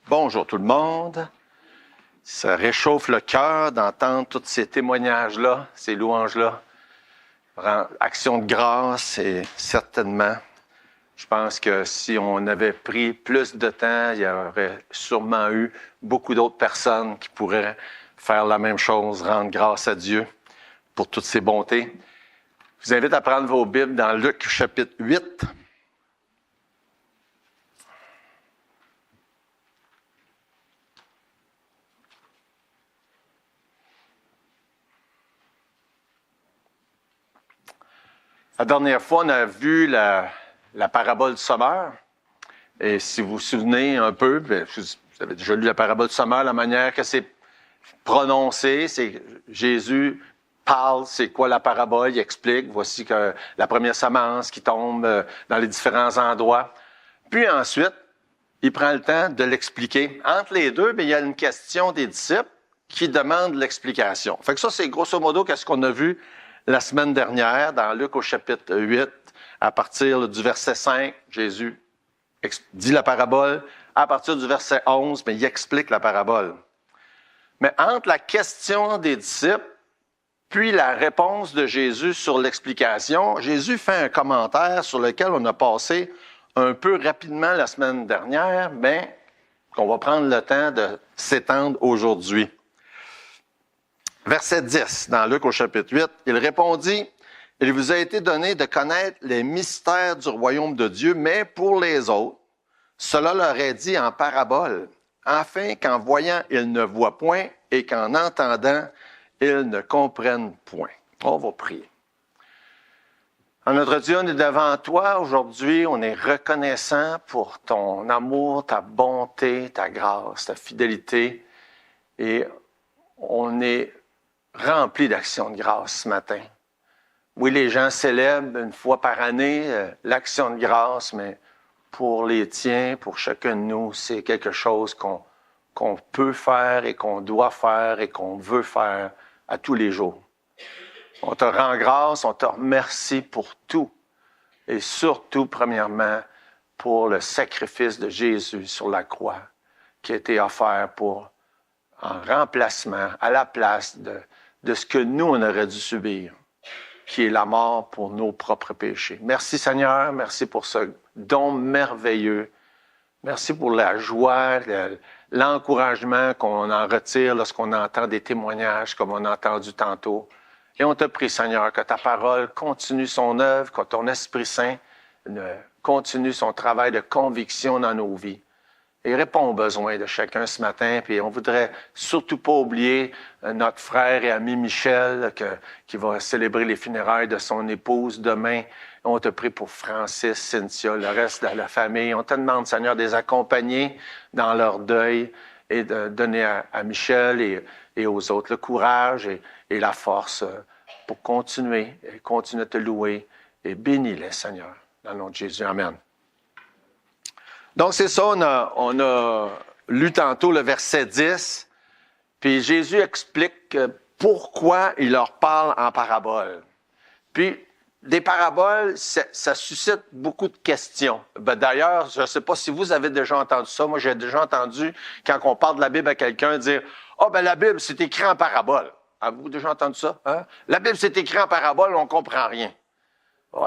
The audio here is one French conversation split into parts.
Bonjour tout le monde. Ça réchauffe le cœur d'entendre tous ces témoignages-là, ces louanges-là. Action de grâce et certainement, je pense que si on avait pris plus de temps, il y aurait sûrement eu beaucoup d'autres personnes qui pourraient faire la même chose, rendre grâce à Dieu pour toutes ses bontés. Je vous invite à prendre vos Bibles dans Luc chapitre 8. La dernière fois, on a vu la parabole du sommeur. Et si vous vous souvenez un peu, vous avez déjà lu la parabole du sommeur, la manière que c'est prononcé, c'est Jésus parle, c'est quoi la parabole, il explique, voici que la première semence qui tombe dans les différents endroits. Puis ensuite, il prend le temps de l'expliquer. Entre les deux, il y a une question des disciples qui demandent l'explication. Fait que ça, c'est grosso modo qu'est-ce qu'on a vu la semaine dernière, dans Luc au chapitre 8, à partir du verset 5, Jésus dit la parabole. À partir du verset 11, il explique la parabole. Mais entre la question des disciples, puis la réponse de Jésus sur l'explication, Jésus fait un commentaire sur lequel on a passé un peu rapidement la semaine dernière, mais qu'on va prendre le temps de s'étendre aujourd'hui. Verset 10, dans Luc au chapitre 8, il répondit, « Il vous a été donné de connaître les mystères du royaume de Dieu, mais pour les autres, cela leur est dit en parabole, afin qu'en voyant, ils ne voient point et qu'en entendant, ils ne comprennent point. » On va prier. En notre Dieu, on est devant toi aujourd'hui, on est reconnaissant pour ton amour, ta bonté, ta grâce, ta fidélité, et on est rempli d'actions de grâce ce matin. Oui, les gens célèbrent une fois par année l'action de grâce, mais pour les tiens, pour chacun de nous, c'est quelque chose qu'on peut faire et qu'on doit faire et qu'on veut faire à tous les jours. On te rend grâce, on te remercie pour tout et surtout, premièrement, pour le sacrifice de Jésus sur la croix qui a été offert en remplacement, à la place de ce que nous, on aurait dû subir, qui est la mort pour nos propres péchés. Merci Seigneur, merci pour ce don merveilleux. Merci pour la joie, l'encouragement qu'on en retire lorsqu'on entend des témoignages comme on a entendu tantôt. Et on te prie Seigneur que ta parole continue son œuvre, que ton Esprit Saint continue son travail de conviction dans nos vies. Et répond aux besoins de chacun ce matin. Puis on voudrait surtout pas oublier notre frère et ami Michel qui va célébrer les funérailles de son épouse demain. On te prie pour Francis, Cynthia, le reste de la famille. On te demande, Seigneur, de les accompagner dans leur deuil et de donner à Michel et aux autres le courage et la force pour continuer à te louer. Et bénis-les, Seigneur, dans le nom de Jésus. Amen. Donc, c'est ça, on a lu tantôt le verset 10, puis Jésus explique pourquoi il leur parle en parabole. Puis, des paraboles, ça suscite beaucoup de questions. D'ailleurs, je ne sais pas si vous avez déjà entendu ça. Moi, j'ai déjà entendu, quand on parle de la Bible à quelqu'un, dire « Ah, la Bible, c'est écrit en parabole. » Avez-vous déjà entendu ça? Hein? La Bible, c'est écrit en parabole, on ne comprend rien.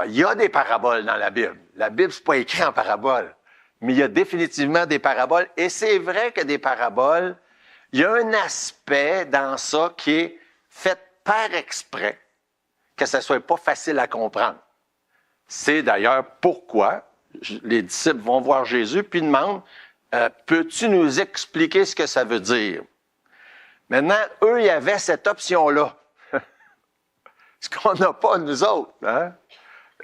Il y a des paraboles dans la Bible. La Bible, c'est pas écrit en parabole. Mais il y a définitivement des paraboles. Et c'est vrai que des paraboles, il y a un aspect dans ça qui est fait par exprès, que ça ne soit pas facile à comprendre. C'est d'ailleurs pourquoi les disciples vont voir Jésus puis demandent « Peux-tu nous expliquer ce que ça veut dire? » Maintenant, eux, il y avait cette option-là. Ce qu'on n'a pas, nous autres. Hein?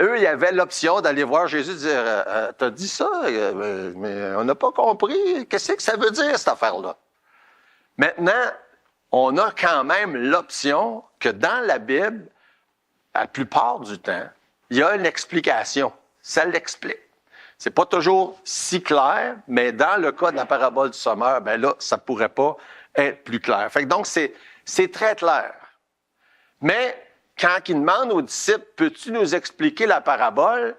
Eux, il y avait l'option d'aller voir Jésus et dire « T'as dit ça, mais on n'a pas compris. Qu'est-ce que ça veut dire, cette affaire-là? » Maintenant, on a quand même l'option que dans la Bible, la plupart du temps, il y a une explication. Ça l'explique. C'est pas toujours si clair, mais dans le cas de la parabole du sommeur, là, ça pourrait pas être plus clair. Fait que donc, c'est très clair. Mais quand il demande aux disciples, peux-tu nous expliquer la parabole?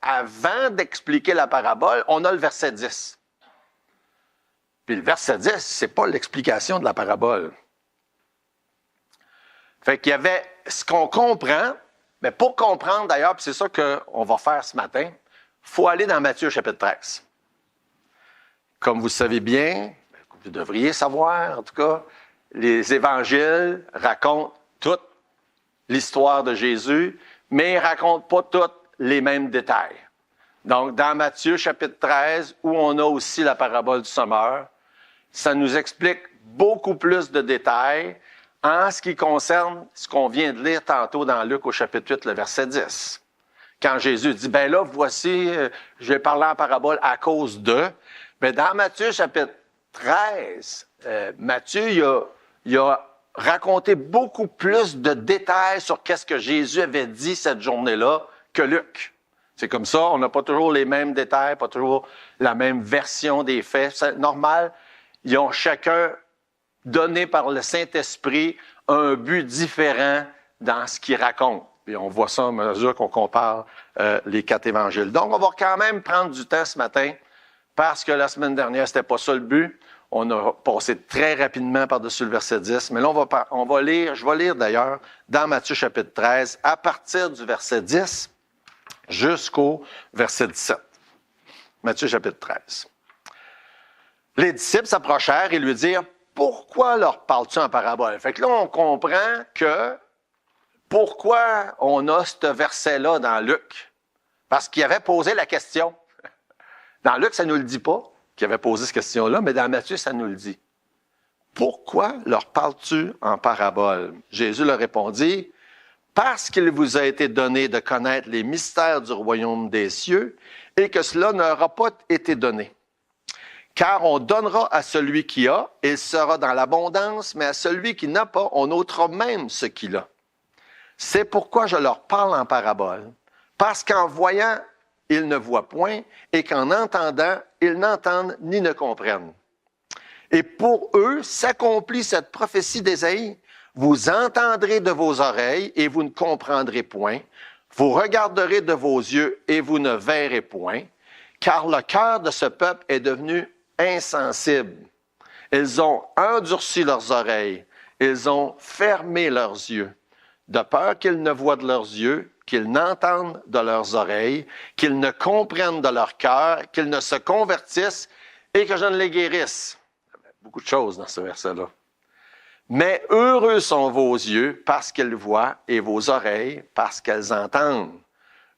Avant d'expliquer la parabole, on a le verset 10. Puis le verset 10, c'est pas l'explication de la parabole. Fait qu'il y avait ce qu'on comprend, mais pour comprendre d'ailleurs, puis c'est ça qu'on va faire ce matin, il faut aller dans Matthieu chapitre 13. Comme vous le savez bien, vous devriez savoir en tout cas, les évangiles racontent toute l'histoire de Jésus, mais ils ne racontent pas tous les mêmes détails. Donc, dans Matthieu chapitre 13, où on a aussi la parabole du semeur, ça nous explique beaucoup plus de détails en ce qui concerne ce qu'on vient de lire tantôt dans Luc au chapitre 8, le verset 10. Quand Jésus dit, ben là, voici, je vais parler en parabole à cause de. Ben dans Matthieu chapitre 13, Matthieu, il a raconté beaucoup plus de détails sur qu'est-ce que Jésus avait dit cette journée-là que Luc. C'est comme ça, on n'a pas toujours les mêmes détails, pas toujours la même version des faits. C'est normal, ils ont chacun donné par le Saint-Esprit un but différent dans ce qu'ils racontent. Puis on voit ça à mesure qu'on compare les 4 évangiles. Donc, on va quand même prendre du temps ce matin, parce que la semaine dernière, c'était pas ça le but. On a passé très rapidement par-dessus le verset 10. Mais là, on va lire, je vais lire d'ailleurs, dans Matthieu chapitre 13, à partir du verset 10 jusqu'au verset 17. Matthieu chapitre 13. Les disciples s'approchèrent et lui dirent, « Pourquoi leur parles-tu en parabole? » Fait que là, on comprend que pourquoi on a ce verset-là dans Luc. Parce qu'il avait posé la question. Dans Luc, ça ne nous le dit pas qu'il avait posé cette question-là, mais dans Matthieu, ça nous le dit. « Pourquoi leur parles-tu en parabole? » Jésus leur répondit, « Parce qu'il vous a été donné de connaître les mystères du royaume des cieux et que cela n'aura pas été donné. Car on donnera à celui qui a, et il sera dans l'abondance, mais à celui qui n'a pas, on ôtera même ce qu'il a. C'est pourquoi je leur parle en parabole, parce qu'en voyant, ils ne voient point, et qu'en entendant, ils n'entendent ni ne comprennent. Et pour eux s'accomplit cette prophétie d'Ésaïe. Vous entendrez de vos oreilles, et vous ne comprendrez point. Vous regarderez de vos yeux, et vous ne verrez point. Car le cœur de ce peuple est devenu insensible. Ils ont endurci leurs oreilles. Ils ont fermé leurs yeux, de peur qu'ils ne voient de leurs yeux, qu'ils n'entendent de leurs oreilles, qu'ils ne comprennent de leur cœur, qu'ils ne se convertissent et que je ne les guérisse. Il y a beaucoup de choses dans ce verset-là. Mais heureux sont vos yeux parce qu'ils voient et vos oreilles parce qu'elles entendent.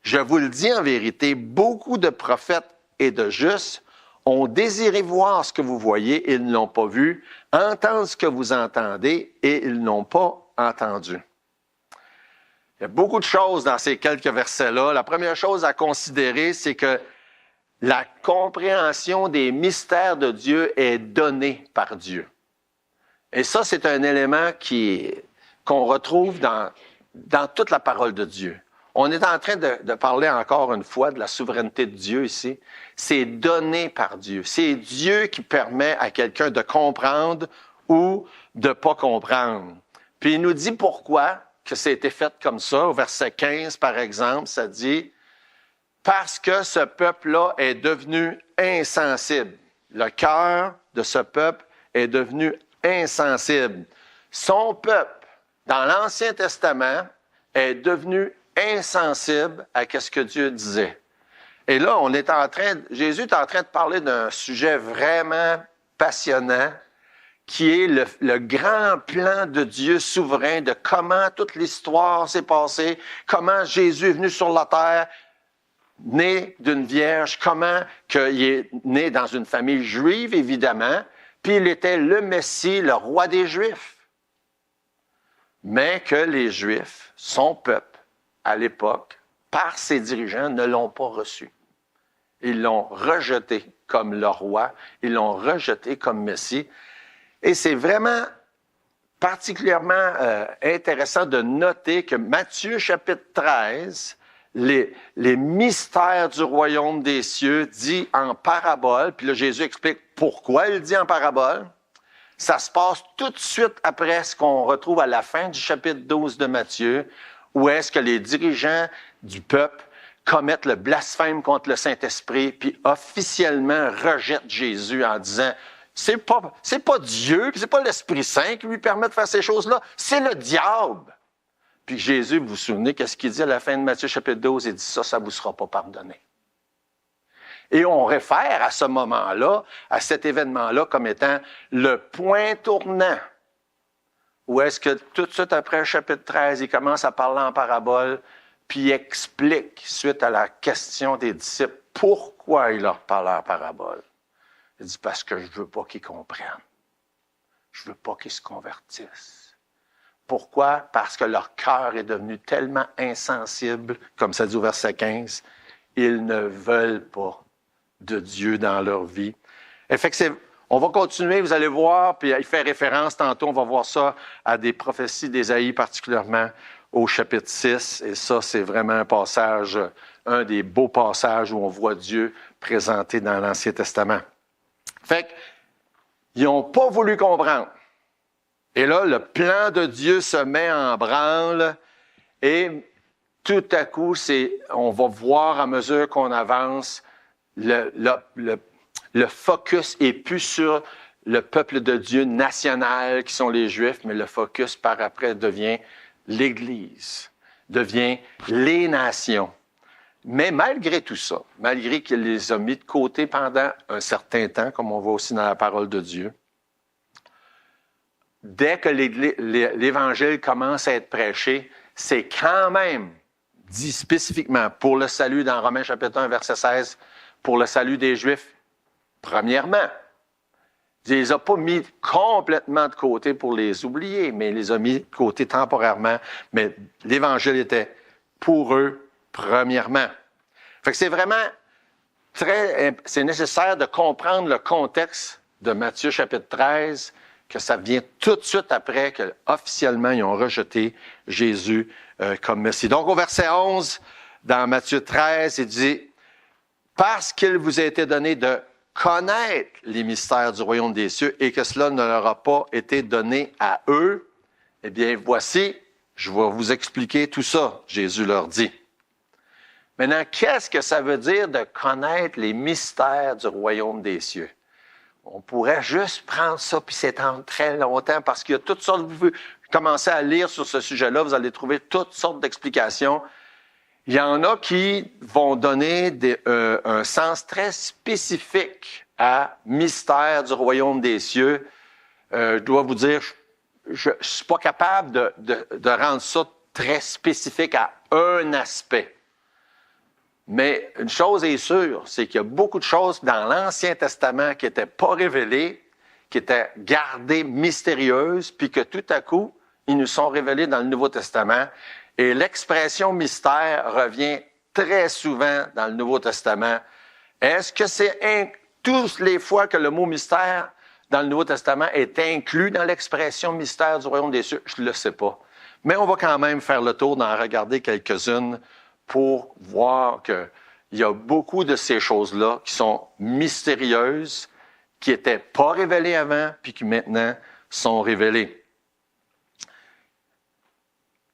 Je vous le dis en vérité, beaucoup de prophètes et de justes ont désiré voir ce que vous voyez et ils ne l'ont pas vu, entendre ce que vous entendez et ils n'ont pas entendu. Il y a beaucoup de choses dans ces quelques versets-là. La première chose à considérer, c'est que la compréhension des mystères de Dieu est donnée par Dieu. Et ça, c'est un élément qu'on retrouve dans toute la parole de Dieu. On est en train de parler encore une fois de la souveraineté de Dieu ici. C'est donné par Dieu. C'est Dieu qui permet à quelqu'un de comprendre ou de ne pas comprendre. Puis il nous dit pourquoi que ça a été fait comme ça. Au verset 15, par exemple, ça dit « Parce que ce peuple-là est devenu insensible. » Le cœur de ce peuple est devenu insensible. Son peuple, dans l'Ancien Testament, est devenu insensible à ce que Dieu disait. Et là, Jésus est en train de parler d'un sujet vraiment passionnant, qui est le grand plan de Dieu souverain, de comment toute l'histoire s'est passée, comment Jésus est venu sur la terre, né d'une vierge, comment il est né dans une famille juive, évidemment, puis il était le Messie, le roi des Juifs. Mais que les Juifs, son peuple, à l'époque, par ses dirigeants, ne l'ont pas reçu. Ils l'ont rejeté comme le roi, ils l'ont rejeté comme Messie. Et c'est vraiment particulièrement intéressant de noter que Matthieu chapitre 13, les mystères du royaume des cieux dit en parabole, puis là Jésus explique pourquoi il dit en parabole. Ça se passe tout de suite après ce qu'on retrouve à la fin du chapitre 12 de Matthieu, où est-ce que les dirigeants du peuple commettent le blasphème contre le Saint-Esprit, puis officiellement rejettent Jésus en disant c'est pas Dieu, puis c'est pas l'Esprit Saint qui lui permet de faire ces choses-là, c'est le diable. Puis Jésus, vous vous souvenez, qu'est-ce qu'il dit à la fin de Matthieu chapitre 12? Il dit ça vous sera pas pardonné. Et on réfère à ce moment-là, à cet événement-là, comme étant le point tournant. Où est-ce que tout de suite après le chapitre 13, il commence à parler en parabole, puis il explique, suite à la question des disciples, pourquoi il leur parle en parabole. Il dit, parce que je ne veux pas qu'ils comprennent. Je ne veux pas qu'ils se convertissent. Pourquoi? Parce que leur cœur est devenu tellement insensible, comme ça dit au verset 15, ils ne veulent pas de Dieu dans leur vie. Et fait que on va continuer, vous allez voir, puis il fait référence tantôt, on va voir ça à des prophéties d'Ésaïe, particulièrement au chapitre 6. Et ça, c'est vraiment un passage, un des beaux passages où on voit Dieu présenté dans l'Ancien Testament. Fait qu'ils n'ont pas voulu comprendre. Et là, le plan de Dieu se met en branle et tout à coup, on va voir à mesure qu'on avance, le focus est plus sur le peuple de Dieu national qui sont les Juifs, mais le focus par après devient l'Église, devient les nations. Mais malgré tout ça, malgré qu'il les a mis de côté pendant un certain temps, comme on voit aussi dans la parole de Dieu, dès que l'Évangile commence à être prêché, c'est quand même dit spécifiquement pour le salut dans Romains chapitre 1, verset 16, pour le salut des Juifs, premièrement. Il ne les a pas mis complètement de côté pour les oublier, mais il les a mis de côté temporairement. Mais l'Évangile était pour eux, premièrement. Fait que c'est vraiment c'est nécessaire de comprendre le contexte de Matthieu chapitre 13, que ça vient tout de suite après que officiellement ils ont rejeté Jésus comme Messie. Donc au verset 11, dans Matthieu 13, il dit « Parce qu'il vous a été donné de connaître les mystères du royaume des cieux et que cela ne leur a pas été donné à eux, eh bien voici, je vais vous expliquer tout ça, Jésus leur dit. » Maintenant, qu'est-ce que ça veut dire de connaître les mystères du royaume des cieux? On pourrait juste prendre ça puis s'étendre très longtemps parce qu'il y a toutes sortes, vous commencez à lire sur ce sujet-là, vous allez trouver toutes sortes d'explications. Il y en a qui vont donner un sens très spécifique à mystère du royaume des cieux. Je dois vous dire, je ne suis pas capable de rendre ça très spécifique à un aspect. Mais une chose est sûre, c'est qu'il y a beaucoup de choses dans l'Ancien Testament qui n'étaient pas révélées, qui étaient gardées mystérieuses, puis que tout à coup, ils nous sont révélés dans le Nouveau Testament. Et l'expression mystère revient très souvent dans le Nouveau Testament. Est-ce que c'est toutes les fois que le mot mystère dans le Nouveau Testament est inclus dans l'expression mystère du royaume des cieux? Je ne le sais pas. Mais on va quand même faire le tour d'en regarder quelques-unes pour voir qu'il y a beaucoup de ces choses-là qui sont mystérieuses, qui n'étaient pas révélées avant, puis qui maintenant sont révélées.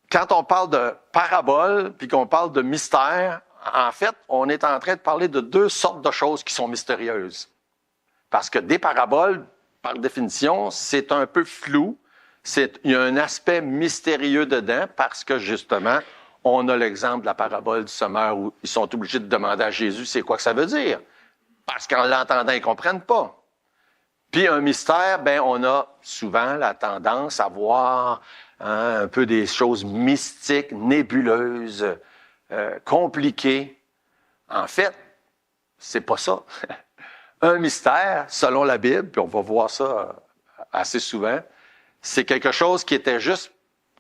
Quand on parle de parabole, puis qu'on parle de mystère, en fait, on est en train de parler de deux sortes de choses qui sont mystérieuses. Parce que des paraboles, par définition, c'est un peu flou. Il y a un aspect mystérieux dedans parce que, justement, on a l'exemple de la parabole du semeur où ils sont obligés de demander à Jésus c'est quoi que ça veut dire. Parce qu'en l'entendant, ils ne comprennent pas. Puis un mystère, on a souvent la tendance à voir un peu des choses mystiques, nébuleuses, compliquées. En fait, c'est pas ça. Un mystère, selon la Bible, puis on va voir ça assez souvent, c'est quelque chose qui était juste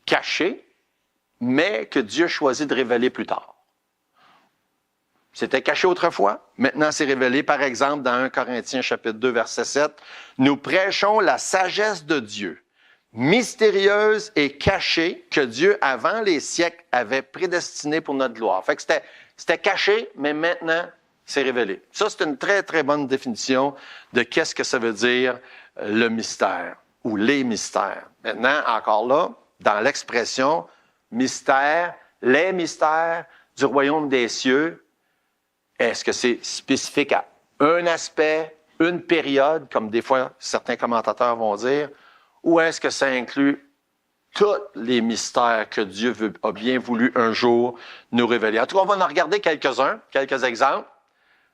caché, mais que Dieu choisit de révéler plus tard. C'était caché autrefois, maintenant c'est révélé. Par exemple, dans 1 Corinthiens chapitre 2, verset 7, « Nous prêchons la sagesse de Dieu, mystérieuse et cachée, que Dieu, avant les siècles, avait prédestinée pour notre gloire. » Fait que c'était caché, mais maintenant, c'est révélé. Ça, c'est une très, très bonne définition de qu'est-ce que ça veut dire le mystère ou les mystères. Maintenant, encore là, dans l'expression mystère, les mystères du royaume des cieux, est-ce que c'est spécifique à un aspect une période, comme des fois certains commentateurs vont dire, ou est-ce que ça inclut tous les mystères que Dieu a bien voulu un jour nous révéler? En tout cas, on va en regarder quelques-uns, quelques exemples,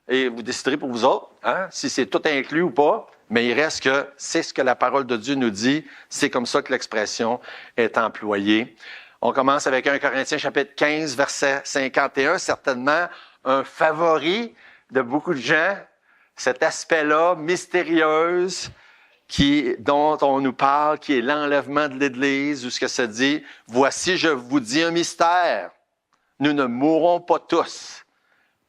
et vous déciderez pour vous autres si c'est tout inclus ou pas, mais il reste que c'est ce que la parole de Dieu nous dit, c'est comme ça que l'expression est employée. On commence avec 1 Corinthiens chapitre 15, verset 51, certainement un favori de beaucoup de gens, cet aspect-là, mystérieuse, dont on nous parle, qui est l'enlèvement de l'Église, où ce que ça dit, « Voici, je vous dis un mystère, nous ne mourrons pas tous,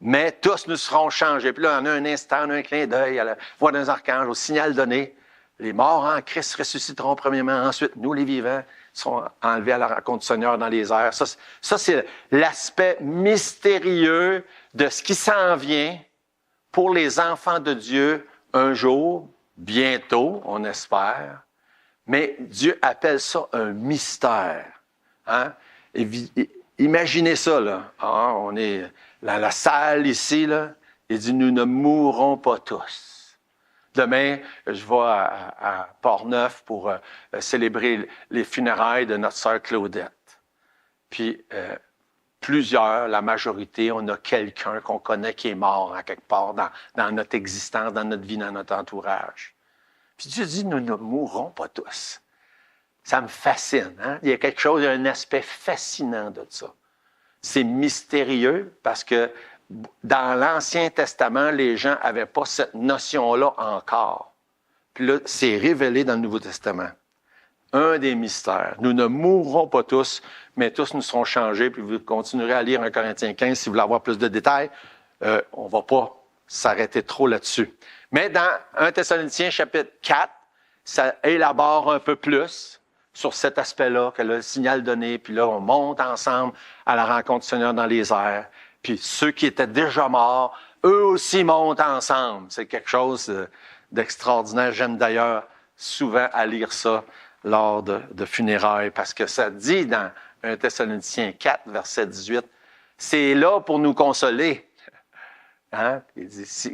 mais tous nous serons changés. » Puis là, on a un instant, on a un clin d'œil à la voix d'un archange, au signal donné. Les morts en Christ ressusciteront premièrement, ensuite, nous les vivants, sont enlevés à la rencontre du Seigneur dans les airs. Ça, c'est l'aspect mystérieux de ce qui s'en vient pour les enfants de Dieu un jour, bientôt, on espère. Mais Dieu appelle ça un mystère. Imaginez ça, là. On est dans la salle ici, là. Il dit, nous ne mourrons pas tous. Demain, je vais à Port-Neuf pour célébrer les funérailles de notre sœur Claudette. Puis, plusieurs, la majorité, on a quelqu'un qu'on connaît qui est mort à quelque part dans notre existence, dans notre vie, dans notre entourage. Puis Dieu dit, nous ne mourrons pas tous. Ça me fascine. Il y a quelque chose, il y a un aspect fascinant de ça. C'est mystérieux parce que dans l'Ancien Testament, les gens n'avaient pas cette notion-là encore. Puis là, c'est révélé dans le Nouveau Testament. Un des mystères. Nous ne mourrons pas tous, mais tous nous serons changés. Puis vous continuerez à lire 1 Corinthiens 15 si vous voulez avoir plus de détails. On ne va pas s'arrêter trop là-dessus. Mais dans 1 Thessaloniciens chapitre 4, ça élabore un peu plus sur cet aspect-là, que le signal donné, puis là, on monte ensemble à la rencontre du Seigneur dans les airs. Puis ceux qui étaient déjà morts, eux aussi montent ensemble. C'est quelque chose d'extraordinaire. J'aime d'ailleurs souvent à lire ça lors de funérailles, parce que ça dit dans 1 Thessaloniciens 4, verset 18, c'est là pour nous consoler. Il dit,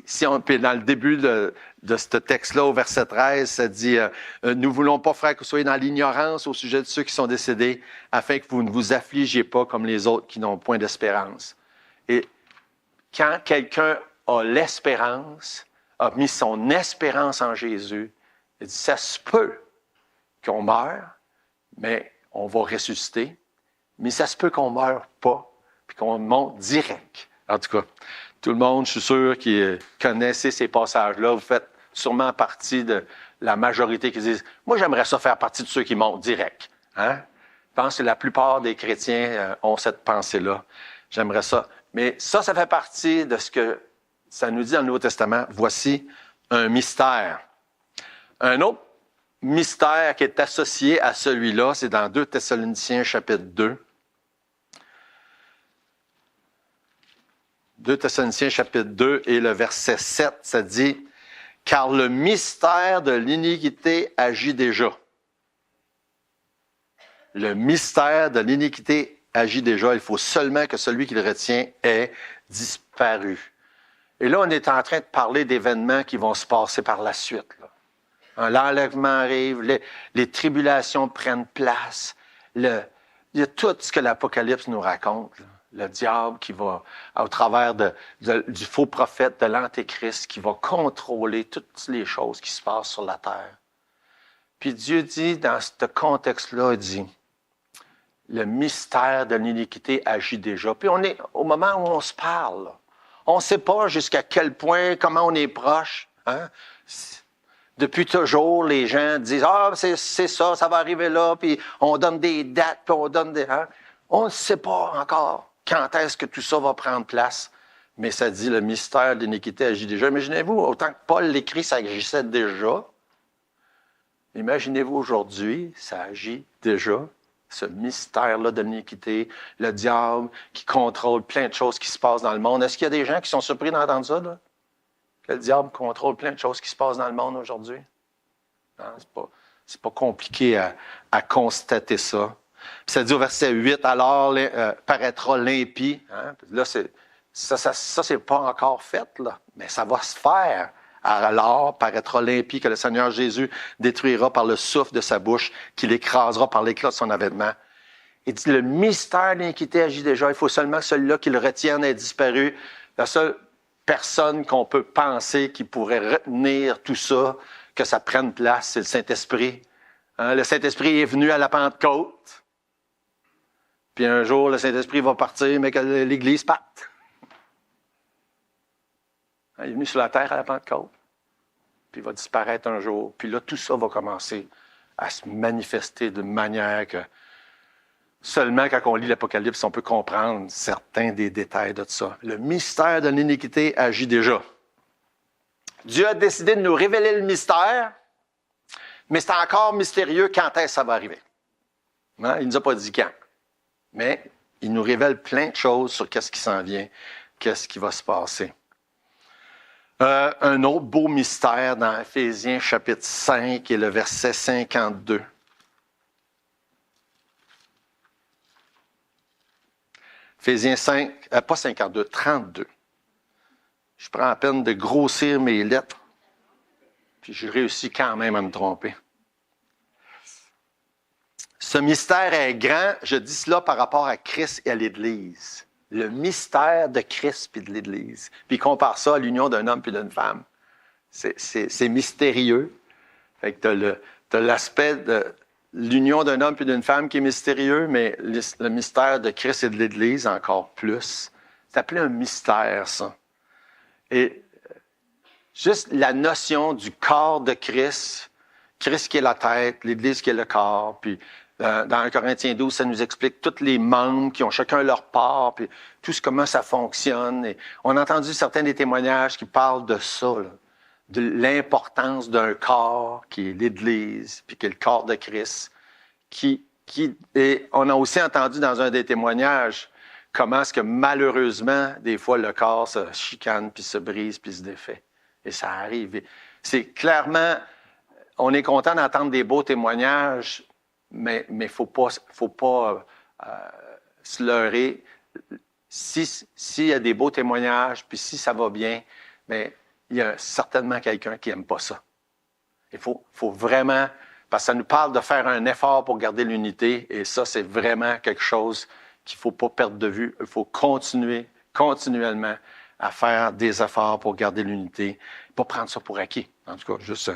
puis dans le début de ce texte-là, au verset 13, ça dit « Nous voulons pas, frères, que vous soyez dans l'ignorance au sujet de ceux qui sont décédés, afin que vous ne vous affligiez pas comme les autres qui n'ont point d'espérance. » Et quand quelqu'un a l'espérance, a mis son espérance en Jésus, il dit, ça se peut qu'on meure, mais on va ressusciter, mais ça se peut qu'on meure pas, puis qu'on monte direct. En tout cas, tout le monde, je suis sûr, qui connaissez ces passages-là, vous faites sûrement partie de la majorité qui disent, moi j'aimerais ça faire partie de ceux qui montent direct. Je pense que la plupart des chrétiens ont cette pensée-là. J'aimerais ça. Mais ça fait partie de ce que ça nous dit dans le Nouveau Testament. Voici un mystère. Un autre mystère qui est associé à celui-là, c'est dans 2 Thessaloniciens chapitre 2. 2 Thessaloniciens chapitre 2 et le verset 7, ça dit « Car le mystère de l'iniquité agit déjà. » Le mystère de l'iniquité agit déjà, il faut seulement que celui qui le retient ait disparu. Et là, on est en train de parler d'événements qui vont se passer par la suite. L'enlèvement arrive, les tribulations prennent place. Il y a tout ce que l'Apocalypse nous raconte. Le diable qui va, au travers du faux prophète, de l'Antéchrist, qui va contrôler toutes les choses qui se passent sur la terre. Puis Dieu dit, dans ce contexte-là, il dit, le mystère de l'iniquité agit déjà. Puis on est au moment où on se parle. On ne sait pas jusqu'à quel point, comment on est proche. Depuis toujours, les gens disent « Ah, c'est ça, ça va arriver là. » Puis on donne des dates, puis on donne des... On ne sait pas encore quand est-ce que tout ça va prendre place. Mais ça dit le mystère de l'iniquité agit déjà. Imaginez-vous, autant que Paul l'écrit, ça agissait déjà. Imaginez-vous aujourd'hui, ça agit déjà. Ce mystère-là de l'iniquité, le diable qui contrôle plein de choses qui se passent dans le monde. Est-ce qu'il y a des gens qui sont surpris d'entendre ça, là? Que le diable contrôle plein de choses qui se passent dans le monde aujourd'hui? Non, c'est pas compliqué à constater ça. Puis ça dit au verset 8, « Alors paraîtra l'impie. » Là, ça c'est pas encore fait, là, mais ça va se faire Alors paraîtra l'impie que le Seigneur Jésus détruira par le souffle de sa bouche, qu'il écrasera par l'éclat de son avènement. Il dit, le mystère de l'iniquité agit déjà. Il faut seulement que celui-là qui le retienne ait disparu. La seule personne qu'on peut penser qui pourrait retenir tout ça, que ça prenne place, c'est le Saint-Esprit. Hein? Le Saint-Esprit est venu à la Pentecôte. Puis un jour, le Saint-Esprit va partir, mais que l'Église parte. Il est venu sur la terre à la Pentecôte. Puis il va disparaître un jour. Puis là, tout ça va commencer à se manifester d'une manière que seulement quand on lit l'Apocalypse, on peut comprendre certains des détails de ça. Le mystère de l'iniquité agit déjà. Dieu a décidé de nous révéler le mystère, mais c'est encore mystérieux quand est-ce que ça va arriver. Hein? Il ne nous a pas dit quand. Mais il nous révèle plein de choses sur qu'est-ce qui s'en vient, qu'est-ce qui va se passer. Un autre beau mystère dans Éphésiens chapitre 5 et le verset 52. Éphésiens 5, pas 52, 32. Je prends la peine de grossir mes lettres, puis je réussis quand même à me tromper. Ce mystère est grand, je dis cela par rapport à Christ et à l'Église. Le mystère de Christ et de l'Église. Puis il compare ça à l'union d'un homme et d'une femme. C'est mystérieux. Fait que t'as l'aspect de l'union d'un homme et d'une femme qui est mystérieux, mais le mystère de Christ et de l'Église encore plus. C'est appelé un mystère, ça. Et juste la notion du corps de Christ, Christ qui est la tête, l'Église qui est le corps, puis dans 1 Corinthiens 12, ça nous explique tous les membres qui ont chacun leur part, puis tout comment ça fonctionne. Et on a entendu certains des témoignages qui parlent de ça, là, de l'importance d'un corps qui est l'Église, puis qui est le corps de Christ. Et on a aussi entendu dans un des témoignages comment est-ce que malheureusement, des fois, le corps se chicane, puis se brise, puis se défait. Et ça arrive. Et c'est clairement, on est content d'entendre des beaux témoignages, mais faut pas se leurrer. S'il y a des beaux témoignages, puis si ça va bien, mais il y a certainement quelqu'un qui n'aime pas ça. Il faut vraiment, parce que ça nous parle de faire un effort pour garder l'unité, et ça, c'est vraiment quelque chose qu'il ne faut pas perdre de vue. Il faut continuer continuellement à faire des efforts pour garder l'unité, pas prendre ça pour acquis. En tout cas, juste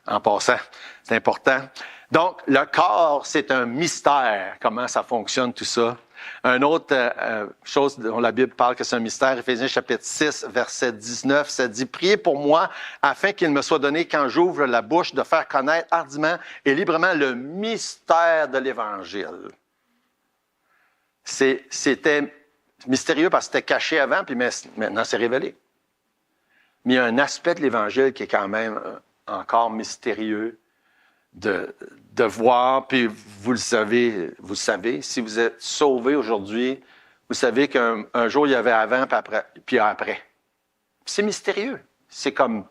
en passant, c'est important. Donc, le corps, c'est un mystère, comment ça fonctionne, tout ça. Une autre chose dont la Bible parle que c'est un mystère, Éphésiens chapitre 6, verset 19, ça dit « Priez pour moi, afin qu'il me soit donné, quand j'ouvre la bouche, de faire connaître hardiment et librement le mystère de l'Évangile. » C'était mystérieux parce que c'était caché avant, puis maintenant c'est révélé. Mais il y a un aspect de l'Évangile qui est quand même encore mystérieux de voir, puis vous le savez, si vous êtes sauvé aujourd'hui, vous savez qu'un jour il y avait avant, puis après. C'est mystérieux. C'est comment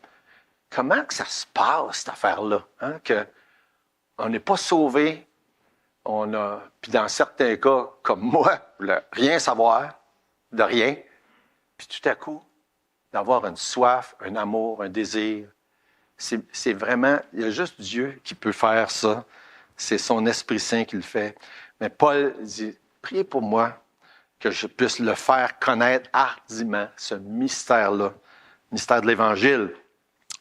que ça se passe, cette affaire-là, hein? Que on n'est pas sauvé, puis dans certains cas, comme moi, rien savoir, de rien, puis tout à coup, d'avoir une soif, un amour, un désir. C'est vraiment, il y a juste Dieu qui peut faire ça. C'est son Esprit Saint qui le fait. Mais Paul dit, priez pour moi que je puisse le faire connaître hardiment, ce mystère-là, mystère de l'Évangile.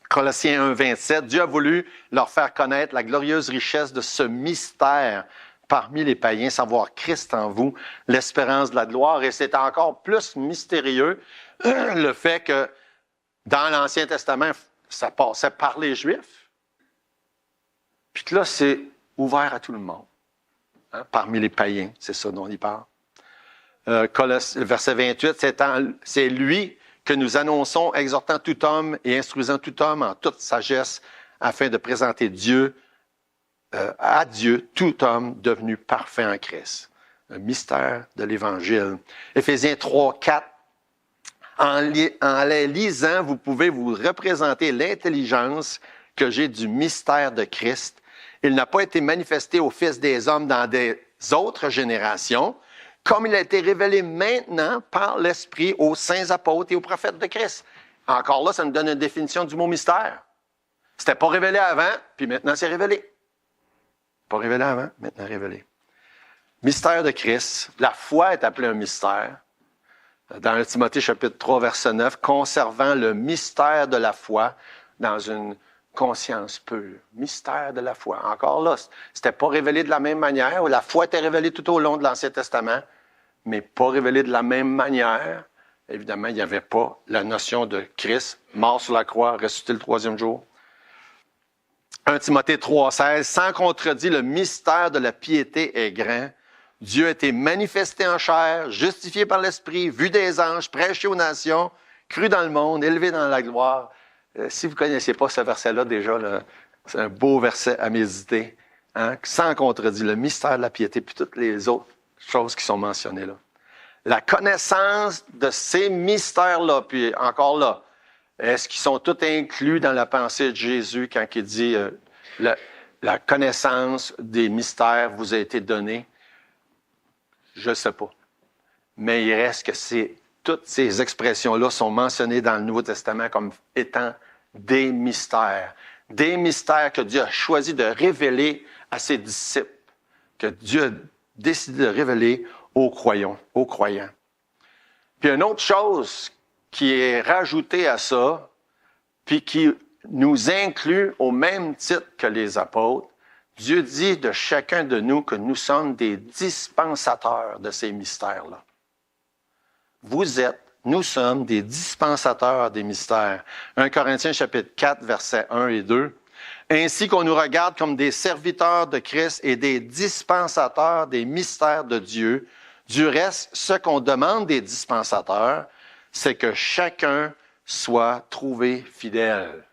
Colossiens 1, 27, Dieu a voulu leur faire connaître la glorieuse richesse de ce mystère parmi les païens, savoir Christ en vous, l'espérance de la gloire. Et c'est encore plus mystérieux le fait que dans l'Ancien Testament, ça passait par les Juifs, puis que là, c'est ouvert à tout le monde, hein, parmi les païens, c'est ça dont il parle. Verset 28, c'est lui que nous annonçons, exhortant tout homme et instruisant tout homme en toute sagesse, afin de présenter à Dieu tout homme devenu parfait en Christ. Un mystère de l'Évangile. Éphésiens 3, 4. En les lisant, vous pouvez vous représenter l'intelligence que j'ai du mystère de Christ. Il n'a pas été manifesté aux fils des hommes dans des autres générations, comme il a été révélé maintenant par l'Esprit aux saints apôtres et aux prophètes de Christ. Encore là, ça nous donne une définition du mot mystère. C'était pas révélé avant, puis maintenant c'est révélé. Pas révélé avant, maintenant révélé. Mystère de Christ. La foi est appelée un mystère. Dans le Timothée chapitre 3, verset 9, conservant le mystère de la foi dans une conscience pure. Mystère de la foi. Encore là, c'était pas révélé de la même manière. La foi était révélée tout au long de l'Ancien Testament, mais pas révélée de la même manière. Évidemment, il n'y avait pas la notion de Christ, mort sur la croix, ressuscité le troisième jour. 1 Timothée 3,16, sans contredit, le mystère de la piété est grand. Dieu a été manifesté en chair, justifié par l'Esprit, vu des anges, prêché aux nations, cru dans le monde, élevé dans la gloire. Si vous ne connaissez pas ce verset-là, déjà, là, c'est un beau verset à méditer. Hein? Sans contredit, le mystère de la piété, puis toutes les autres choses qui sont mentionnées là. La connaissance de ces mystères-là, puis encore là, est-ce qu'ils sont tous inclus dans la pensée de Jésus quand il dit la connaissance des mystères vous a été donnée? Je ne sais pas. Mais il reste que toutes ces expressions-là sont mentionnées dans le Nouveau Testament comme étant des mystères. Des mystères que Dieu a choisi de révéler à ses disciples, que Dieu a décidé de révéler aux croyants. Puis une autre chose qui est rajoutée à ça, puis qui nous inclut au même titre que les apôtres, Dieu dit de chacun de nous que nous sommes des dispensateurs de ces mystères-là. Nous sommes des dispensateurs des mystères. 1 Corinthiens chapitre 4, versets 1 et 2. Ainsi qu'on nous regarde comme des serviteurs de Christ et des dispensateurs des mystères de Dieu. Du reste, ce qu'on demande des dispensateurs, c'est que chacun soit trouvé fidèle.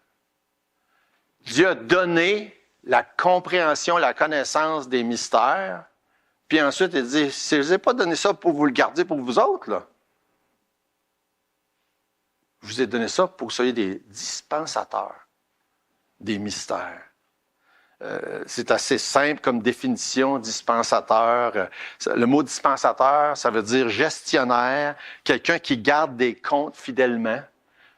Dieu a donné la compréhension, la connaissance des mystères, puis ensuite il dit, je ne vous ai pas donné ça pour vous le garder pour vous autres, là. Je vous ai donné ça pour que vous soyez des dispensateurs des mystères. C'est assez simple comme définition, dispensateur. Le mot dispensateur, ça veut dire gestionnaire, quelqu'un qui garde des comptes fidèlement,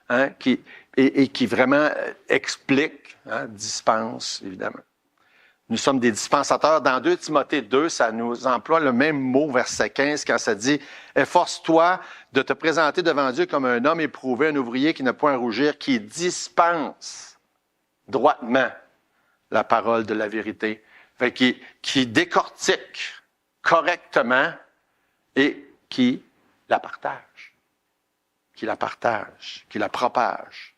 hein, qui vraiment explique, hein, dispense, évidemment. Nous sommes des dispensateurs. Dans 2 Timothée 2, ça nous emploie le même mot, verset 15, quand ça dit « Efforce-toi de te présenter devant Dieu comme un homme éprouvé, un ouvrier qui n'a point à rougir, qui dispense droitement la parole de la vérité. » Fait qui décortique correctement et qui la partage. Qui la propage.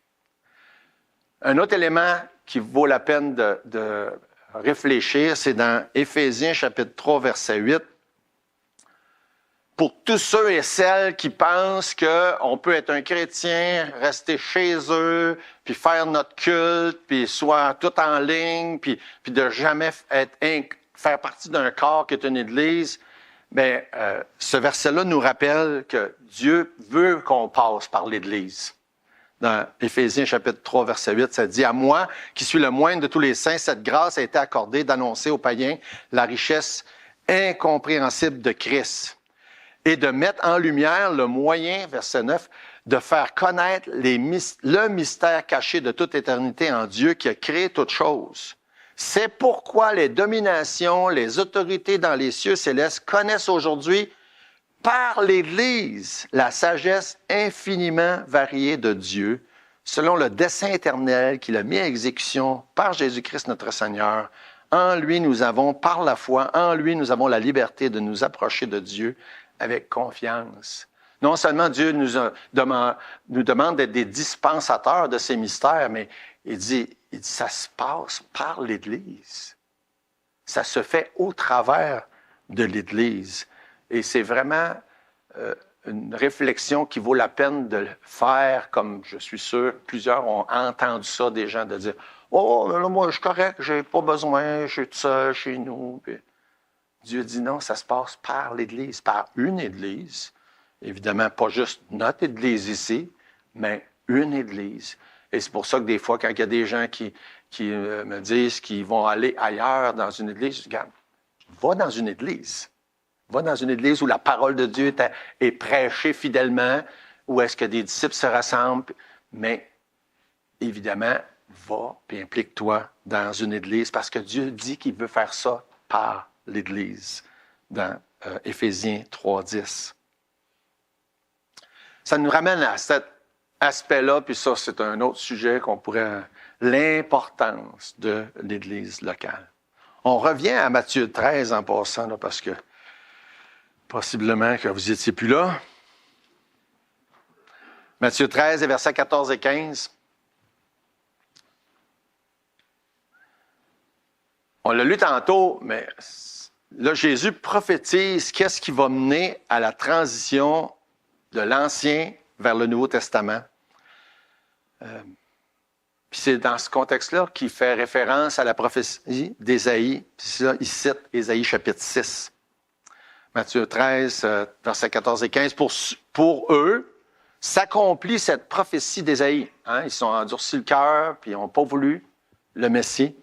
Un autre élément qui vaut la peine de réfléchir, c'est dans Éphésiens chapitre 3, verset 8. Pour tous ceux et celles qui pensent qu'on peut être un chrétien, rester chez eux, puis faire notre culte, puis soit tout en ligne, puis de jamais faire partie d'un corps qui est une église, bien, ce verset-là nous rappelle que Dieu veut qu'on passe par l'église. Dans Éphésiens chapitre 3, verset 8, ça dit « À moi, qui suis le moindre de tous les saints, cette grâce a été accordée d'annoncer aux païens la richesse incompréhensible de Christ et de mettre en lumière le moyen, verset 9, de faire connaître le mystère caché de toute éternité en Dieu qui a créé toutes choses. C'est pourquoi les dominations, les autorités dans les cieux célestes connaissent aujourd'hui par l'Église la sagesse infiniment variée de Dieu, selon le dessein éternel qu'il a mis à exécution par Jésus-Christ notre Seigneur. En lui, nous avons, par la foi, en lui, nous avons la liberté de nous approcher de Dieu avec confiance. Non seulement Dieu nous demande d'être des dispensateurs de ces mystères, mais il dit, ça se passe par l'Église. Ça se fait au travers de l'Église. Et c'est vraiment une réflexion qui vaut la peine de faire, comme je suis sûr, plusieurs ont entendu ça, des gens, de dire « Oh, là, moi, je suis correct, j'ai pas besoin, je suis tout seul chez nous. » Puis Dieu dit non, ça se passe par l'Église, par une Église. Évidemment, pas juste notre Église ici, mais une Église. Et c'est pour ça que des fois, quand il y a des gens qui me disent qu'ils vont aller ailleurs dans une Église, je dis « Regarde, va dans une Église. Va dans une église où la parole de Dieu est prêchée fidèlement, où est-ce que des disciples se rassemblent, Mais, évidemment, va et implique-toi dans une Église parce que Dieu dit qu'il veut faire ça par l'Église dans Éphésiens 3:10. Ça nous ramène à cet aspect-là, puis ça, c'est un autre sujet qu'on pourrait... L'importance de l'Église locale. On revient à Matthieu 13 en passant, là, parce que possiblement que vous n'étiez plus là. Matthieu 13, versets 14 et 15. On l'a lu tantôt, mais là, Jésus prophétise qu'est-ce qui va mener à la transition de l'Ancien vers le Nouveau Testament. Puis c'est dans ce contexte-là qu'il fait référence à la prophétie d'Ésaïe. Puis là, il cite Ésaïe chapitre 6. Matthieu 13, versets 14 et 15. Pour eux, s'accomplit cette prophétie d'Ésaïe. Hein? Ils sont endurcis le cœur, puis ils n'ont pas voulu le Messie.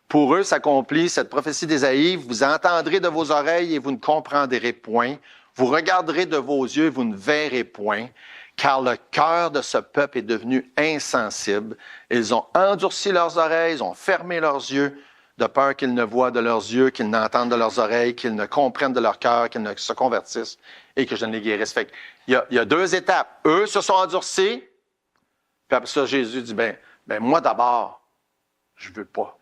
Pour eux, s'accomplit cette prophétie d'Ésaïe. Vous entendrez de vos oreilles et vous ne comprendrez point. Vous regarderez de vos yeux et vous ne verrez point. Car le cœur de ce peuple est devenu insensible. Ils ont endurci leurs oreilles, ils ont fermé leurs yeux, de peur qu'ils ne voient de leurs yeux, qu'ils n'entendent de leurs oreilles, qu'ils ne comprennent de leur cœur, qu'ils ne se convertissent et que je ne les guérisse. Fait il y a deux étapes. Eux se sont endurcis, puis après ça, Jésus dit, ben moi d'abord, je ne veux pas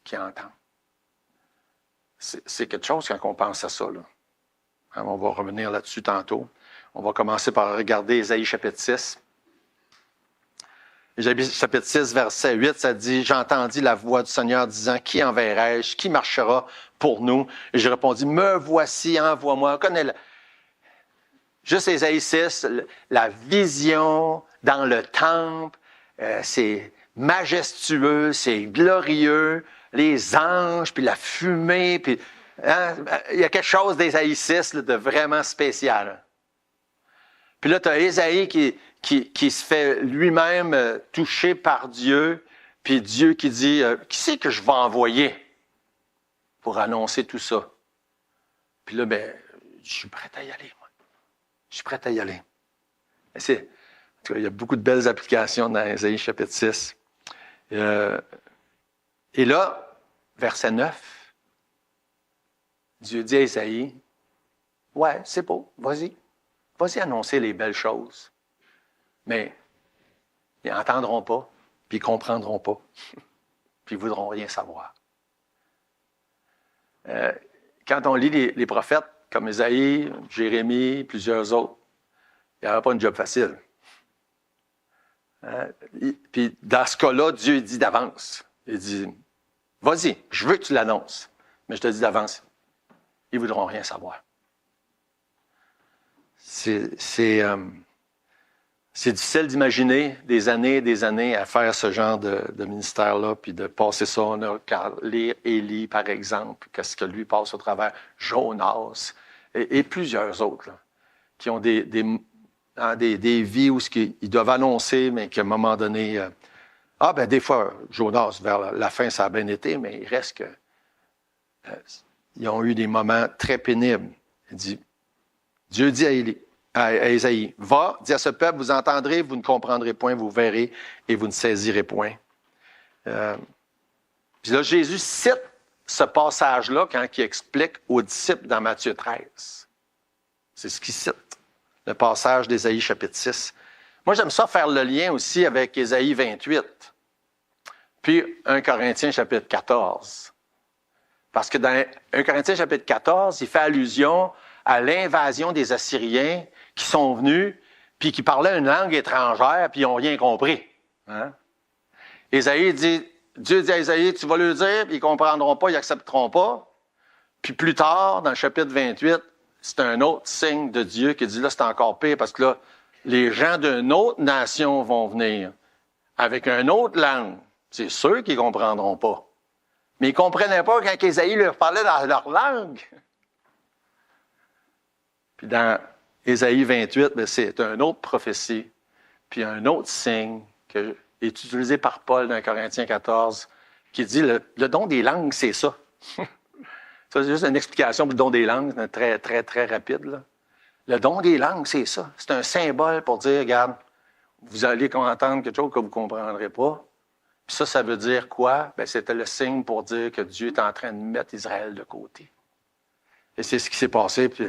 qu'ils entendent. C'est quelque chose quand on pense à ça, là. Hein, on va revenir là-dessus tantôt. On va commencer par regarder Ésaïe chapitre 6. Ésaïe chapitre 6, verset 8, ça dit « J'entendis la voix du Seigneur disant, qui enverrai-je? Qui marchera pour nous? » Et j'ai répondu, « Me voici, envoie-moi. » On connaît juste Ésaïe 6, la vision dans le temple, c'est majestueux, c'est glorieux, les anges, puis la fumée, puis hein, il y a quelque chose d'Ésaïe 6 là, de vraiment spécial. Hein. Puis là, tu as Ésaïe qui se fait lui-même toucher par Dieu, puis Dieu qui dit « Qui c'est que je vais envoyer pour annoncer tout ça? » Puis là, je suis prêt à y aller, moi. Je suis prêt à y aller. En tout cas, il y a beaucoup de belles applications dans Ésaïe chapitre 6. Et là, verset 9, Dieu dit à Ésaïe « Ouais, c'est beau, vas-y. Vas-y annoncer les belles choses. » Mais ils n'entendront pas, puis ils ne comprendront pas, puis ils ne voudront rien savoir. Quand on lit les prophètes, comme Ésaïe, Jérémie, plusieurs autres, il n'y avait pas une job facile. Puis dans ce cas-là, Dieu dit d'avance. Il dit, vas-y, je veux que tu l'annonces, mais je te dis d'avance, ils ne voudront rien savoir. C'est difficile d'imaginer des années à faire ce genre de ministère-là, puis de passer ça. On a qu'à lire Élie, par exemple, qu'est-ce que lui passe au travers, Jonas, et plusieurs autres, là, qui ont des vies où ils doivent annoncer, mais qu'à un moment donné... des fois, Jonas, vers la fin, ça a bien été, mais il reste que... ils ont eu des moments très pénibles. Dieu dit à Ésaïe, « Va, dis à ce peuple, vous entendrez, vous ne comprendrez point, vous verrez et vous ne saisirez point. » Puis là, Jésus cite ce passage-là quand il explique aux disciples dans Matthieu 13. C'est ce qu'il cite, le passage d'Ésaïe chapitre 6. Moi, j'aime ça faire le lien aussi avec Ésaïe 28, puis 1 Corinthiens chapitre 14. Parce que dans 1 Corinthiens chapitre 14, il fait allusion à l'invasion des Assyriens qui sont venus, puis qui parlaient une langue étrangère, puis ils n'ont rien compris. Hein? Ésaïe dit, Dieu dit à Ésaïe, tu vas leur dire, puis ils ne comprendront pas, ils n'accepteront pas. Puis plus tard, dans le chapitre 28, c'est un autre signe de Dieu qui dit, là, c'est encore pire, parce que là, les gens d'une autre nation vont venir, avec une autre langue. C'est sûr qu'ils ne comprendront pas. Mais ils ne comprenaient pas quand Ésaïe leur parlait dans leur langue. Puis dans Ésaïe 28, c'est une autre prophétie, puis un autre signe qui est utilisé par Paul dans Corinthiens 14, qui dit le don des langues, c'est ça. Ça, c'est juste une explication pour le don des langues, très, très, très rapide. Là. Le don des langues, c'est ça. C'est un symbole pour dire, regarde, vous allez entendre quelque chose que vous ne comprendrez pas. Puis ça veut dire quoi? Bien, c'était le signe pour dire que Dieu est en train de mettre Israël de côté. Et c'est ce qui s'est passé. Puis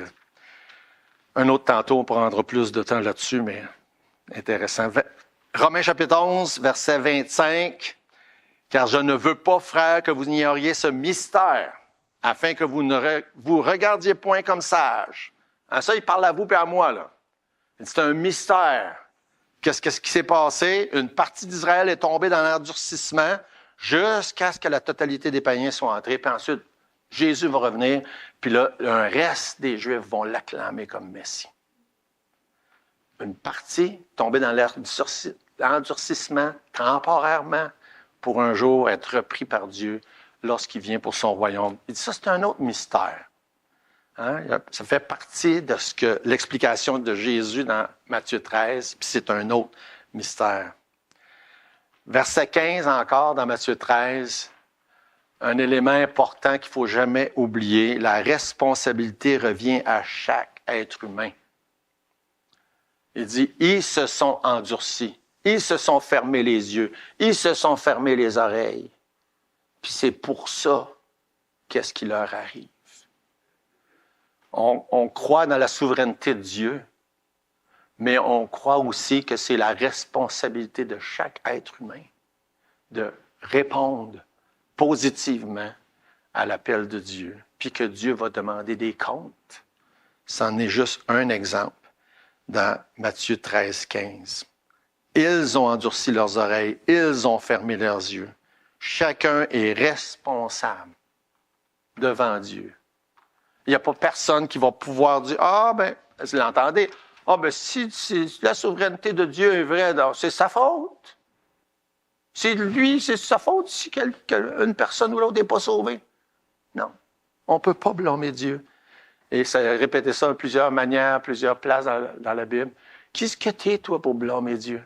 un autre tantôt, on prendra plus de temps là-dessus, mais intéressant. Romains chapitre 11, verset 25. « Car je ne veux pas, frères, que vous ignoriez ce mystère, afin que vous ne vous regardiez point comme sages. » Ça, il parle à vous et à moi, là. C'est un mystère. Qu'est-ce qui s'est passé? Une partie d'Israël est tombée dans l'endurcissement jusqu'à ce que la totalité des païens soit entrés. Puis ensuite, Jésus va revenir, puis là, un reste des Juifs vont l'acclamer comme Messie. Une partie tombée dans l'endurcissement temporairement pour un jour être repris par Dieu lorsqu'il vient pour son royaume. Il dit ça, c'est un autre mystère. Hein? Ça fait partie de l'explication de Jésus dans Matthieu 13, puis c'est un autre mystère. Verset 15 encore dans Matthieu 13, un élément important qu'il ne faut jamais oublier, la responsabilité revient à chaque être humain. Il dit, ils se sont endurcis, ils se sont fermés les yeux, ils se sont fermés les oreilles. Puis c'est pour ça qu'est-ce qui leur arrive. On croit dans la souveraineté de Dieu, mais on croit aussi que c'est la responsabilité de chaque être humain de répondre positivement à l'appel de Dieu, puis que Dieu va demander des comptes. C'en est juste un exemple dans Matthieu 13, 15. Ils ont endurci leurs oreilles, ils ont fermé leurs yeux. Chacun est responsable devant Dieu. Il n'y a pas personne qui va pouvoir dire, vous l'entendez, si la souveraineté de Dieu est vraie, c'est sa faute. C'est sa faute si une personne ou l'autre n'est pas sauvée. Non, on ne peut pas blâmer Dieu. Et ça a répété ça de plusieurs manières, plusieurs places dans la Bible. Qu'est-ce que tu es, toi, pour blâmer Dieu?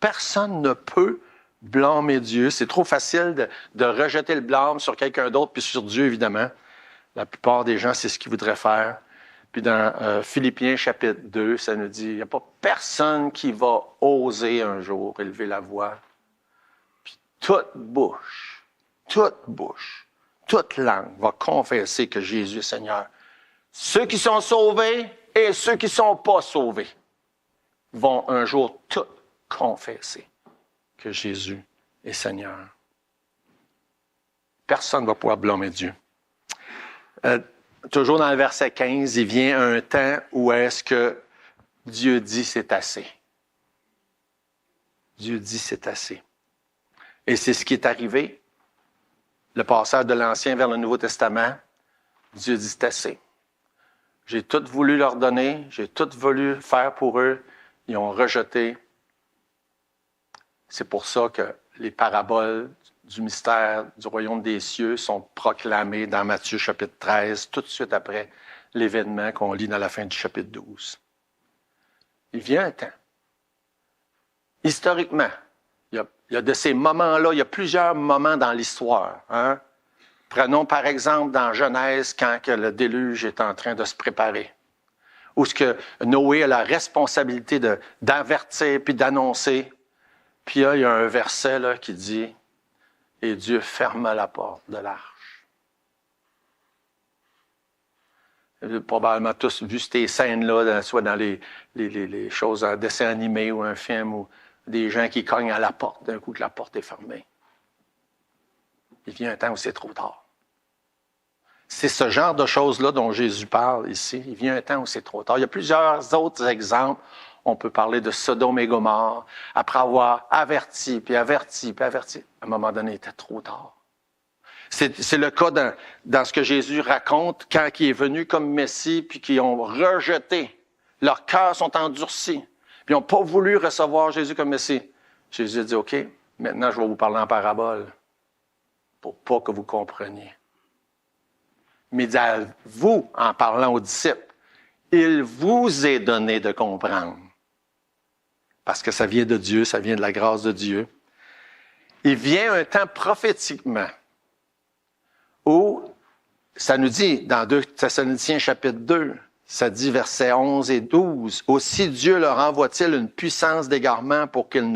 Personne ne peut blâmer Dieu. C'est trop facile de rejeter le blâme sur quelqu'un d'autre, puis sur Dieu, évidemment. La plupart des gens, c'est ce qu'ils voudraient faire. Puis dans Philippiens chapitre 2, ça nous dit, il n'y a pas personne qui va oser un jour élever la voix. Puis toute bouche, toute langue va confesser que Jésus est Seigneur. Ceux qui sont sauvés et ceux qui ne sont pas sauvés vont un jour tous confesser que Jésus est Seigneur. Personne ne va pouvoir blâmer Dieu. Toujours dans le verset 15, il vient un temps où est-ce que Dieu dit c'est assez. Dieu dit c'est assez. Et c'est ce qui est arrivé. Le passage de l'Ancien vers le Nouveau Testament, Dieu dit c'est assez. J'ai tout voulu leur donner, j'ai tout voulu faire pour eux, ils ont rejeté. C'est pour ça que les paraboles du mystère du royaume des cieux sont proclamés dans Matthieu chapitre 13, tout de suite après l'événement qu'on lit dans la fin du chapitre 12. Il vient un temps. Historiquement, il y a de ces moments-là, il y a plusieurs moments dans l'histoire. Hein? Prenons par exemple dans Genèse, quand que le déluge est en train de se préparer. Où ce que Noé a la responsabilité d'avertir puis d'annoncer. Puis là, il y a un verset là, qui dit « Et Dieu ferma la porte de l'arche. » Vous avez probablement tous vu ces scènes-là, soit dans les choses en dessin animé ou un film, ou des gens qui cognent à la porte d'un coup que la porte est fermée. Il vient un temps où c'est trop tard. C'est ce genre de choses-là dont Jésus parle ici. Il vient un temps où c'est trop tard. Il y a plusieurs autres exemples. On peut parler de Sodome et Gomorrhe, après avoir averti, puis averti, puis averti. À un moment donné, il était trop tard. C'est le cas dans ce que Jésus raconte quand il est venu comme Messie, puis qu'ils ont rejeté. Leurs cœurs sont endurcis, puis ils n'ont pas voulu recevoir Jésus comme Messie. Jésus a dit, OK, maintenant je vais vous parler en parabole, pour pas que vous compreniez. Mais il dit à vous, en parlant aux disciples, il vous est donné de comprendre. Parce que ça vient de Dieu, ça vient de la grâce de Dieu. Il vient un temps prophétiquement où, ça nous dit dans 2 Thessaloniciens chapitre 2, Ça dit, versets 11 et 12, « Aussi Dieu leur envoie-t-il une puissance d'égarement pour qu'ils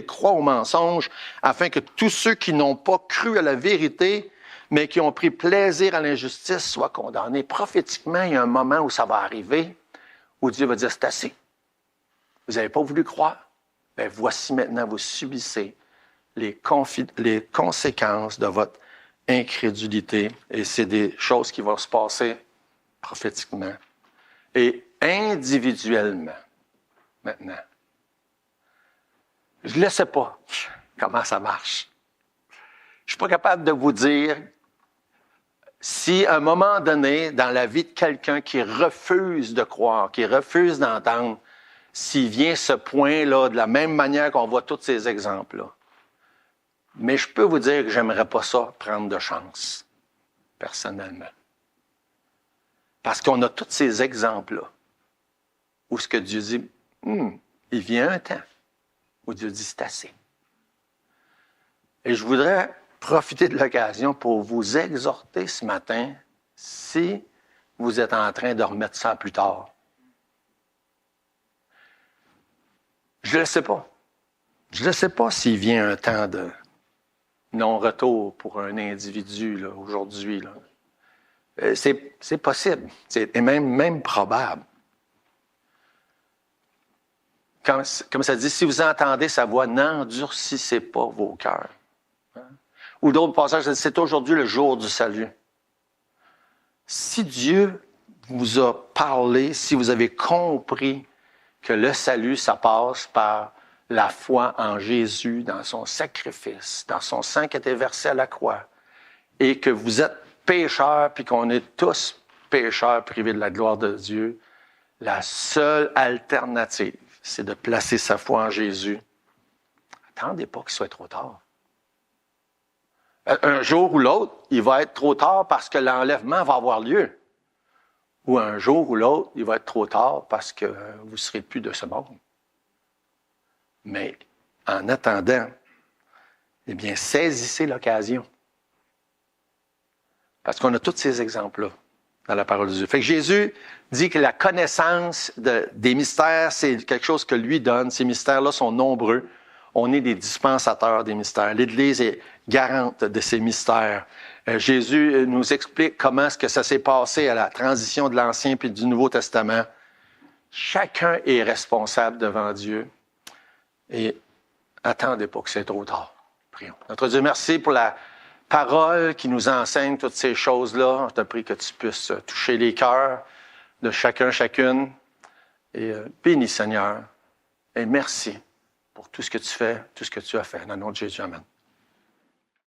croient au mensonge, afin que tous ceux qui n'ont pas cru à la vérité, mais qui ont pris plaisir à l'injustice, soient condamnés. » Prophétiquement, il y a un moment où ça va arriver, où Dieu va dire, « C'est assez. Vous n'avez pas voulu croire? Bien, voici maintenant, vous subissez les conséquences de votre incrédulité. » Et c'est des choses qui vont se passer prophétiquement et individuellement maintenant. Je ne sais pas comment ça marche. Je ne suis pas capable de vous dire si à un moment donné, dans la vie de quelqu'un qui refuse de croire, qui refuse d'entendre, s'il vient ce point-là de la même manière qu'on voit tous ces exemples-là. Mais je peux vous dire que j'aimerais pas ça prendre de chance, personnellement. Parce qu'on a tous ces exemples-là où ce que Dieu dit, il vient un temps où Dieu dit, c'est assez. Et je voudrais profiter de l'occasion pour vous exhorter ce matin, si vous êtes en train de remettre ça plus tard. Je ne le sais pas. Je ne sais pas s'il vient un temps de non-retour pour un individu là, aujourd'hui. Là. C'est possible, c'est même probable. Comme ça dit, si vous entendez sa voix, n'endurcissez pas vos cœurs. Hein? Ou d'autres passages, c'est aujourd'hui le jour du salut. Si Dieu vous a parlé, si vous avez compris que le salut, ça passe par la foi en Jésus, dans son sacrifice, dans son sang qui a été versé à la croix, et que vous êtes pécheurs, puis qu'on est tous pécheurs privés de la gloire de Dieu, la seule alternative, c'est de placer sa foi en Jésus. Attendez pas qu'il soit trop tard. Un jour ou l'autre, il va être trop tard parce que l'enlèvement va avoir lieu. Ou un jour ou l'autre, il va être trop tard parce que vous ne serez plus de ce monde. Mais en attendant, eh bien, saisissez l'occasion. Parce qu'on a tous ces exemples-là dans la parole de Dieu. Fait que Jésus dit que la connaissance des mystères, c'est quelque chose que lui donne. Ces mystères-là sont nombreux. On est des dispensateurs des mystères. L'Église est garante de ces mystères. Jésus nous explique comment est-ce que ça s'est passé à la transition de l'Ancien puis du Nouveau Testament. Chacun est responsable devant Dieu. Et attendez pas que c'est trop tard. Prions. Notre Dieu, merci pour la parole qui nous enseigne toutes ces choses-là. Je te prie que tu puisses toucher les cœurs de chacun, chacune. Et bénis, Seigneur. Et merci pour tout ce que tu fais, tout ce que tu as fait. Dans le nom de Jésus, amen.